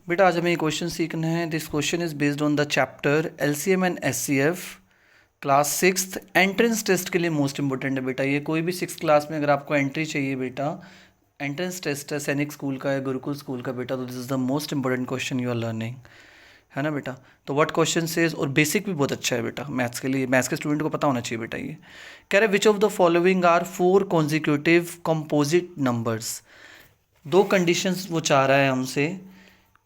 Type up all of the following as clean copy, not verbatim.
बेटा आज हमें ये क्वेश्चन सीखना है। This question is based on the chapter LCM and HCF class sixth. Entrance test के लिए मोस्ट इंपॉर्टेंट है बेटा ये। कोई भी सिक्स क्लास में अगर आपको एंट्री चाहिए बेटा, एंट्रेंस टेस्ट है सैनिक स्कूल का या गुरुकुल स्कूल का बेटा, तो this is the most important question you are learning, है ना बेटा। तो व्हाट क्वेश्चन सेज, और बेसिक भी बहुत अच्छा है बेटा मैथ्स के लिए, मैथ्स के स्टूडेंट को पता होना चाहिए बेटा। ये कह रहे which of the following are four consecutive composite numbers. दो कंडीशंस वो चाह रहा है हमसे।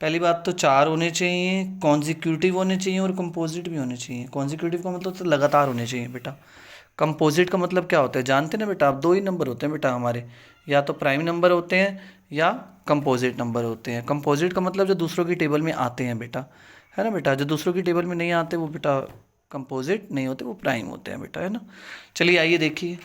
पहली बात तो चार होने चाहिए, कॉन्जिक्यूटिव होने चाहिए और कंपोजिट भी होने चाहिए। कॉन्जिक्यूटिव का मतलब तो लगातार होने चाहिए बेटा। कंपोजिट का मतलब क्या होता है जानते हैं ना बेटा आप? दो ही नंबर होते हैं बेटा हमारे, या तो प्राइम नंबर होते हैं या कंपोजिट नंबर होते हैं। कंपोजिट का मतलब जो दूसरों की टेबल में आते हैं बेटा, है ना बेटा। जो दूसरों की टेबल में नहीं आते वो बेटा कंपोजिट नहीं होते, वो प्राइम होते हैं बेटा, है ना। चलिए आइए देखिए,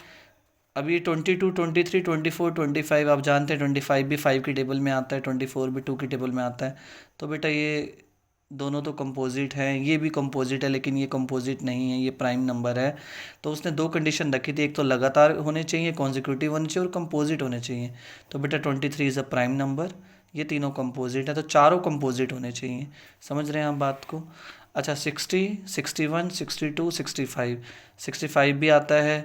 अब ये 22, 23, 24, 25 आप जानते हैं 25 भी 5 की टेबल में आता है, 24 भी 2 की टेबल में आता है। तो बेटा ये दोनों तो कंपोजिट हैं, ये भी कंपोजिट है लेकिन ये कंपोजिट नहीं है, ये प्राइम नंबर है। तो उसने दो कंडीशन रखी थी, एक तो लगातार होने चाहिए, कॉन्जिक्यूटिव होने चाहिए और कंपोजिट होने चाहिए। तो बेटा 23 इज़ अ प्राइम नंबर, ये तीनों कंपोजिट है, तो चारों कंपोजिट होने चाहिए। समझ रहे हैं आप बात को? अच्छा 60, 61, 62, 65, 65 भी आता है,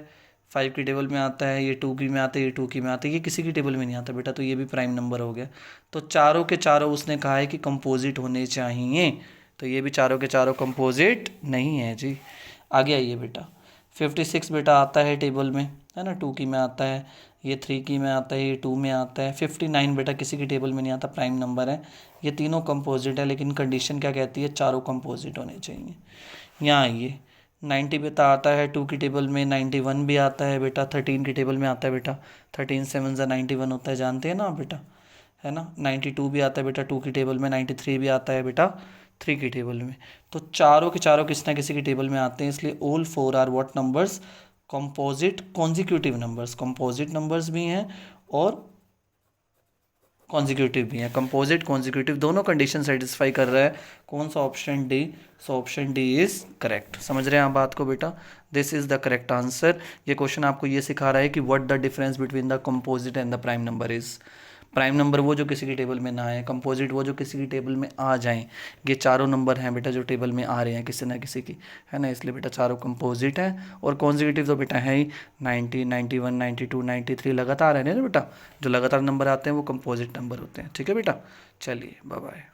5 की टेबल में आता है, ये 2 की में आता है, ये 2 की में आता है, ये किसी की टेबल में नहीं आता बेटा, तो ये भी प्राइम नंबर हो गया। तो चारों के चारों उसने कहा है कि कंपोजिट होने चाहिए, तो ये भी चारों के चारों कंपोजिट नहीं है जी। आगे आइए बेटा, 56 बेटा आता है टेबल में, है ना, 2 की में आता है, ये 3 की में आता है, ये 2 में आता है। 59 बेटा किसी की टेबल में नहीं आता, प्राइम नंबर है। ये तीनों कंपोजिट है लेकिन कंडीशन क्या कहती है? चारों कंपोजिट होने चाहिए। यहाँ आइए, 90 बेटा आता है 2 की टेबल में, 91 भी आता है बेटा, 13 की टेबल में आता है बेटा, 13 7 ज़ा 91 होता है, जानते हैं ना आप बेटा, है ना। 92 भी आता है बेटा 2 की टेबल में, 93 भी आता है बेटा 3 की टेबल में। तो चारों के चारों किसी ना किसी की टेबल में आते हैं, इसलिए all four are what numbers? Composite consecutive numbers. Composite numbers भी हैं और कॉन्जिक्यूटिव भी है। कंपोजिट कॉन्जिक्यूटिव दोनों कंडीशन सेटिस्फाई कर रहा है। कौन सा? Option D. So option D is correct. समझ रहे हैं आप बात को बेटा? This is the correct answer. ये क्वेश्चन आपको ये सिखा रहा है कि what the difference between the composite and the prime number is. Prime number वो जो किसी की टेबल में ना आए, कंपोजिट वो जो किसी की टेबल में आ जाएं। ये चारों नंबर हैं बेटा जो टेबल में आ रहे हैं किसी ना किसी की, है ना, इसलिए बेटा चारों कंपोजिट हैं। और कॉन्जिक्यूटिव तो बेटा है ही 90, 91, 92, 93 लगातार है ना बेटा। जो लगातार नंबर आते हैं वो कंपोजिट नंबर होते हैं। ठीक है बेटा, चलिए बाय बाय।